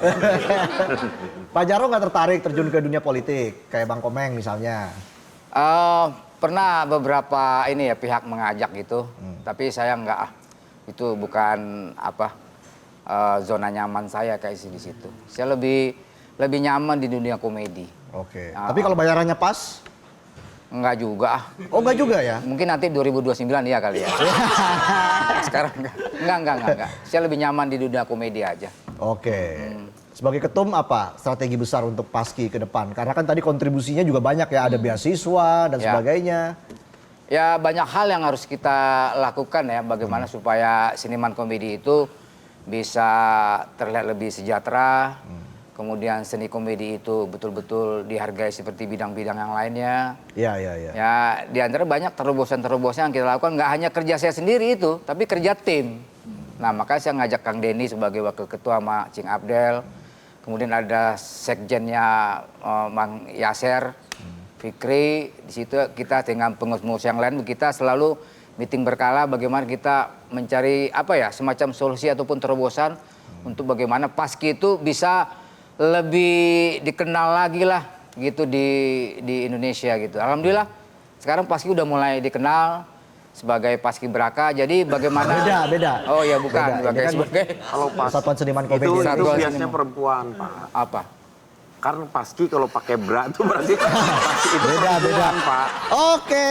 Pak Jarwo nggak tertarik terjun ke dunia politik kayak Bang Komeng misalnya? Pernah beberapa pihak mengajak gitu, tapi saya nggak. Itu bukan zona nyaman saya kayak di situ. Saya lebih nyaman di dunia komedi. Oke. Tapi kalau bayarannya pas? Enggak juga. Oh, enggak juga ya? Mungkin nanti 2029 ya kali ya. Sekarang enggak. Saya lebih nyaman di dunia komedi aja. Oke. Sebagai ketum apa strategi besar untuk Paski ke depan? Karena kan tadi kontribusinya juga banyak ya, ada beasiswa dan Ya. sebagainya. Ya banyak hal yang harus kita lakukan ya, bagaimana supaya seniman komedi itu bisa terlihat lebih sejahtera. Kemudian seni komedi itu betul-betul dihargai seperti bidang-bidang yang lainnya. Iya. Ya di antara banyak terobosan-terobosan yang kita lakukan, nggak hanya kerja saya sendiri itu, tapi kerja tim. Nah makanya saya ngajak Kang Denny sebagai wakil ketua sama Cing Abdel. Kemudian ada sekjennya Mang Yaser, Fikri. Di situ kita dengan pengurus yang lain kita selalu meeting berkala bagaimana kita mencari semacam solusi ataupun terobosan untuk bagaimana Paski itu bisa lebih dikenal lagi lah gitu di Indonesia gitu. Alhamdulillah sekarang Paski udah mulai dikenal sebagai Paski Braka. Jadi bagaimana? Beda. Oh ya bukan Beda. Ini kan sebagai Kalau pas Persatuan Seniman Komedi. itu Persatuan biasanya Seniman. perempuan, Pak. apa? Karena Paski kalau pakai bra itu berarti Paski itu Beda. perempuan, Pak. Oke,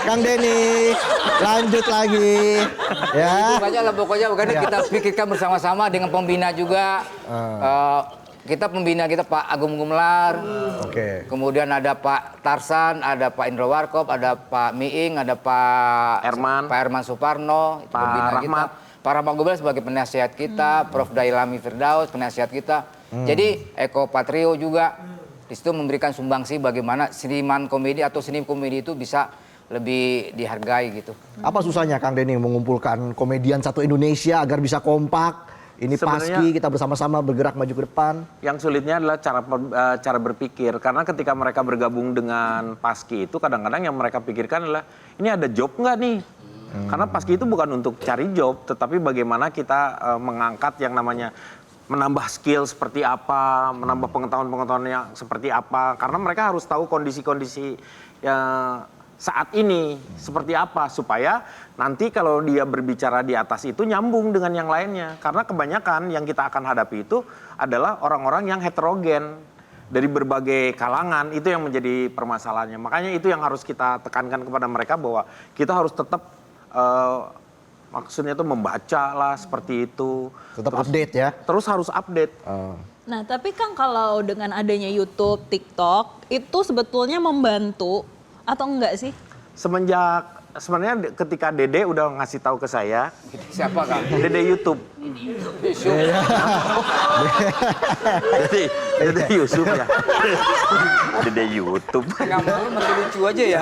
Kang Denny, lanjut lagi. Ya. Itu aja lah pokoknya kita pikirkan bersama-sama dengan pembina juga. Kita pembina kita Pak Agung Gumelar. Oke. Kemudian ada Pak Tarsan, ada Pak Indro Warkop, ada Pak Miing, ada Pak Herman. Pak Herman Suparno, itu Pak pembina Rahmat. kita. Pak Rahmat Gobel sebagai penasihat kita, Prof Dailami Firdaus penasihat kita. Jadi Eko Patrio juga di situ memberikan sumbangsi bagaimana seniman komedi atau seni komedi itu bisa lebih dihargai gitu. Apa susahnya Kang Denny mengumpulkan komedian satu Indonesia agar bisa kompak? Ini Sebenarnya- Paski, kita bersama-sama bergerak maju ke depan. Yang sulitnya adalah cara berpikir. Karena ketika mereka bergabung dengan Paski itu kadang-kadang yang mereka pikirkan adalah ini ada job nggak nih? Karena Paski itu bukan untuk cari job, tetapi bagaimana kita mengangkat yang namanya menambah skill seperti apa, menambah pengetahuan-pengetahuannya seperti apa. Karena mereka harus tahu kondisi-kondisi saat ini seperti apa supaya nanti kalau dia berbicara di atas itu nyambung dengan yang lainnya. Karena kebanyakan yang kita akan hadapi itu adalah orang-orang yang heterogen dari berbagai kalangan, itu yang menjadi permasalahannya. Makanya itu yang harus kita tekankan kepada mereka bahwa kita harus tetap maksudnya itu membaca lah seperti itu. Tetap update ya. Terus harus update. Nah, tapi Kang kalau dengan adanya YouTube, TikTok, itu sebetulnya membantu atau enggak sih? Sebenarnya ketika Dede udah ngasih tahu ke saya, Siapa Kang? Dede YouTube. Dede Yusuf ya. Dede YouTube. Kamu masih lucu aja ya.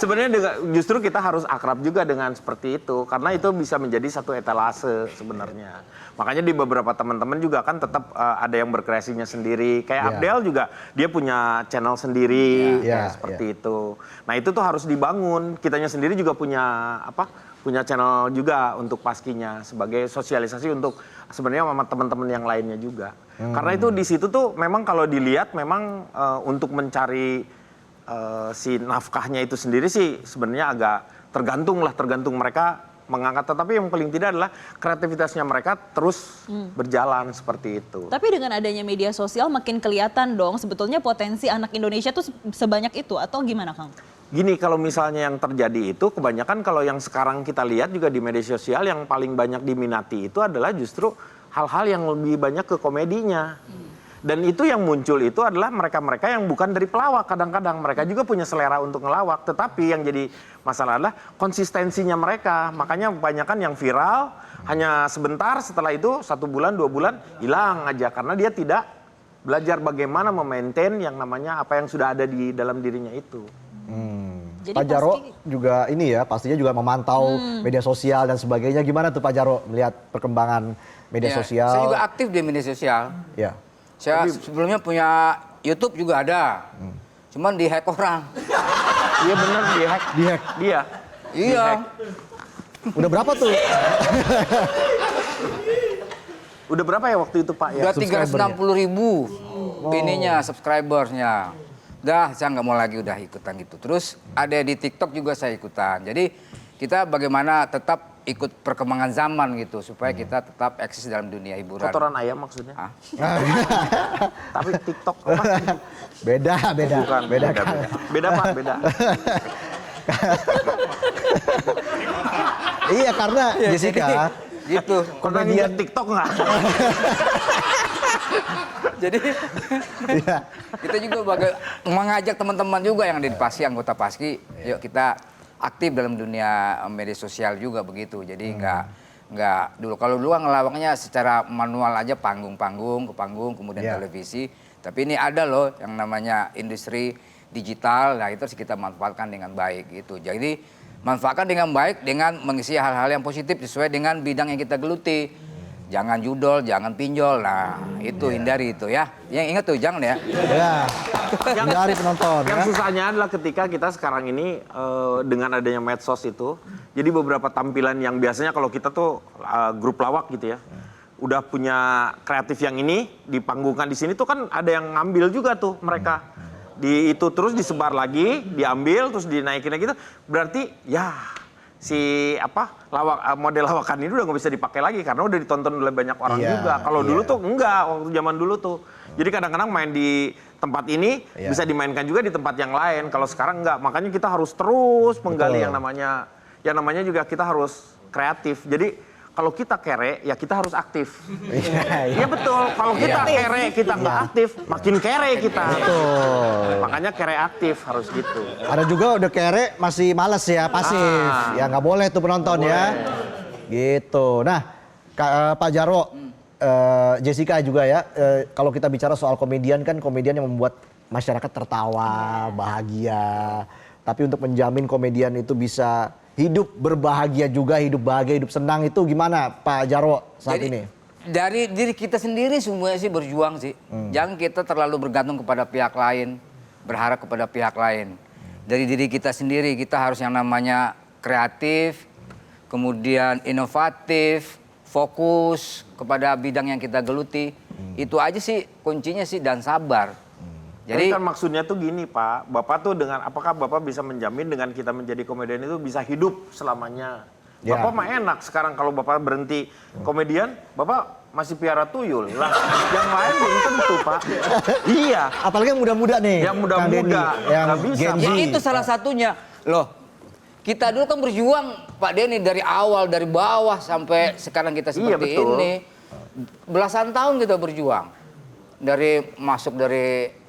Sebenarnya justru kita harus akrab juga dengan seperti itu karena itu bisa menjadi satu etalase sebenarnya. Makanya di beberapa teman-teman juga kan tetap ada yang berkreasinya sendiri. Kayak Abdel juga dia punya channel sendiri seperti itu. Nah, itu tuh harus dibangun. Kitanya sendiri juga punya channel juga untuk Paskinya sebagai sosialisasi untuk sebenarnya sama teman-teman yang lainnya juga. Karena itu di situ tuh memang kalau dilihat memang untuk mencari si nafkahnya itu sendiri sih sebenarnya agak tergantung mereka mengangkat, tetapi yang paling tidak adalah kreativitasnya mereka terus berjalan seperti itu. Tapi dengan adanya media sosial makin kelihatan dong sebetulnya potensi anak Indonesia tuh sebanyak itu atau gimana Kang? Gini, kalau misalnya yang terjadi itu kebanyakan kalau yang sekarang kita lihat juga di media sosial yang paling banyak diminati itu adalah justru hal-hal yang lebih banyak ke komedinya. Dan itu yang muncul itu adalah mereka-mereka yang bukan dari pelawak kadang-kadang. Mereka juga punya selera untuk ngelawak. Tetapi yang jadi masalah adalah konsistensinya mereka. Makanya kebanyakan yang viral hanya sebentar, setelah itu 1 bulan, 2 bulan hilang aja. Karena dia tidak belajar bagaimana memaintain yang namanya apa yang sudah ada di dalam dirinya itu. Jadi Pak Jaro Paski- juga ini ya, pastinya juga memantau media sosial dan sebagainya. Gimana tuh Pak Jaro melihat perkembangan media Ya, sosial? Saya juga aktif di media sosial. Ya. Saya sebelumnya punya YouTube juga ada. Cuman dihack orang. Iya benar, dihack. Dihack. Dia. Iya. Udah berapa tuh? Udah berapa ya waktu itu Pak ya? Udah 360.000 ininya subscribersnya. Udah saya nggak mau lagi udah ikutan gitu. Terus ada di TikTok juga saya ikutan. Jadi kita bagaimana tetap ikut perkembangan zaman gitu supaya kita tetap eksis dalam dunia hiburan. Kotoran ayam maksudnya. Hah? Tapi TikTok apa? Beda. Bukan, Beda. Beda Pak, beda. Iya karena Jessica Gitu. Pernah ngeliat TikTok nggak? Jadi Iya. kita juga mengajak teman-teman juga yang ada di Paski, anggota Paski, yuk kita aktif dalam dunia media sosial juga begitu. Jadi nggak dulu, kalau dulu kan ngelawaknya secara manual aja, panggung-panggung ke panggung, kemudian Iya. televisi. Tapi ini ada loh yang namanya industri digital, nah itu harus kita manfaatkan dengan baik gitu. Jadi manfaatkan dengan baik dengan mengisi hal-hal yang positif sesuai dengan bidang yang kita geluti. Jangan judol, jangan pinjol. Nah, itu hindari itu ya. Yang ingat tuh jangan ya. Ya. Hindari penonton. Yang Ya. susahnya adalah ketika kita sekarang ini dengan adanya medsos itu, jadi beberapa tampilan yang biasanya kalau kita tuh grup lawak gitu ya, udah punya kreatif yang ini dipanggungkan di sini tuh kan ada yang ngambil juga tuh mereka. Di itu terus disebar lagi, diambil terus dinaikin lagi gitu. Berarti ya si model lawakan ini udah nggak bisa dipakai lagi karena udah ditonton oleh banyak orang Iya, juga. Kalau dulu iya. tuh enggak, waktu zaman dulu tuh. Jadi kadang-kadang main di tempat ini Iya. bisa dimainkan juga di tempat yang lain. Kalau sekarang enggak, makanya kita harus terus menggali Betul. yang namanya juga kita harus kreatif. Jadi kalau kita kere ya kita harus aktif. Iya, Iya betul. Kalau kita kere kita nggak aktif, makin kere kita. Betul. Makanya kere aktif harus gitu. Ada juga udah kere masih males ya, pasif. Ya nggak boleh tuh penonton ya. Gitu. Nah, Pak Jarwo, Jessica juga ya. Kalau kita bicara soal komedian kan komedian yang membuat masyarakat tertawa, bahagia. Tapi untuk menjamin komedian itu bisa hidup berbahagia juga, hidup bahagia, hidup senang itu gimana Pak Jarwo saat ini? Dari diri kita sendiri semuanya sih berjuang sih. Jangan kita terlalu bergantung kepada pihak lain, berharap kepada pihak lain. Dari diri kita sendiri kita harus yang namanya kreatif, kemudian inovatif, fokus kepada bidang yang kita geluti. Itu aja sih kuncinya sih, dan sabar. Jadi Jadi kan maksudnya tuh gini Pak, Bapak tuh dengan apakah Bapak bisa menjamin dengan kita menjadi komedian itu bisa hidup selamanya? Ya. Bapak mah enak sekarang kalau Bapak berhenti komedian, Bapak masih piara tuyul. Lah, yang lain belum tentu Pak. Iya, Apalagi yang muda-muda nih. Yang muda-muda, Kang Denny, yang nggak bisa, Gen Z. ya itu salah satunya. Loh, kita dulu kan berjuang Pak Denny dari awal, dari bawah sampai sekarang kita Iya, seperti betul. ini. Belasan tahun kita berjuang. Masuk dari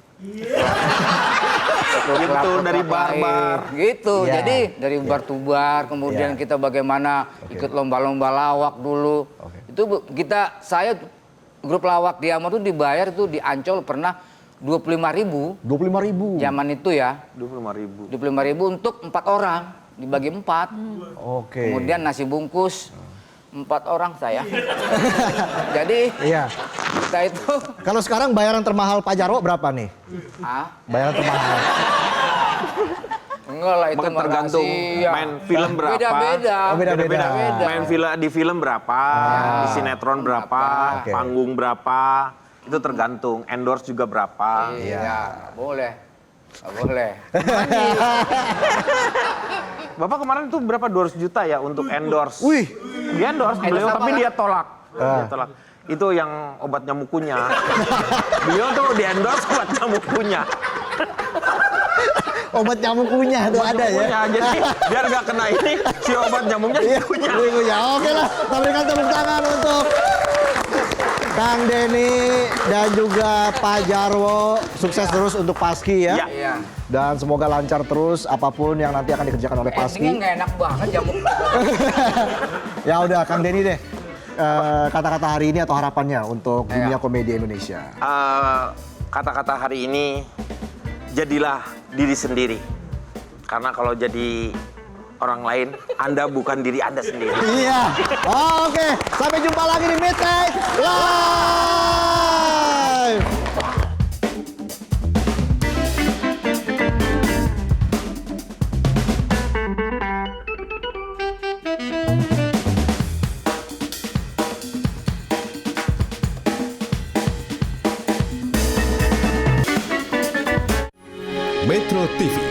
gitu dari bar-bar. Gitu. Iya. Jadi dari bar to bar, kemudian Iya. kita bagaimana ikut lomba-lomba lawak dulu. Itu saya grup lawak di Amar tuh dibayar itu di Ancol pernah 25.000 25.000. zaman itu ya. 25.000. 25.000 untuk 4 orang, dibagi 4. Oke. Kemudian nasi bungkus 4 orang saya. Jadi Iya. kita itu Kalau sekarang bayaran termahal Pak Jarwo berapa nih? Bayaran termahal. enggak lah itu Maka tergantung rahasia. main film berapa. Beda-beda. Oh, beda-beda. Main di film berapa, di sinetron berapa, Oke. panggung berapa, itu tergantung. Endorse juga berapa. Iya, boleh. Nggak boleh. Bapak kemarin itu berapa 200 juta ya untuk endorse? Wih. Dia endorse beliau apa tapi kan? dia tolak. Dia tolak. Itu yang obat nyamuk kunyah. Beliau tuh di endorse obat nyamuk kunyah. Obat nyamuk kunyah tuh ada ya. Kunyah. Jadi biar nggak kena ini si obat nyamuknya Iya, kunyah. kunyah. Oke lah, kita berikan tepuk tangan untuk Kang Denny dan juga Pak Jarwo. Sukses terus untuk Paski ya. Iya. Iya. Dan semoga lancar terus apapun yang nanti akan dikerjakan oleh Endingnya Paski. nggak enak banget jamu. Ya udah Kang Denny deh. Kata-kata hari ini atau harapannya untuk Iya. dunia komedi Indonesia. Kata-kata hari ini, jadilah diri sendiri. Karena kalau jadi orang lain, Anda bukan diri Anda sendiri. Iya. Oke, sampai jumpa lagi di Midnight Live. Metro TV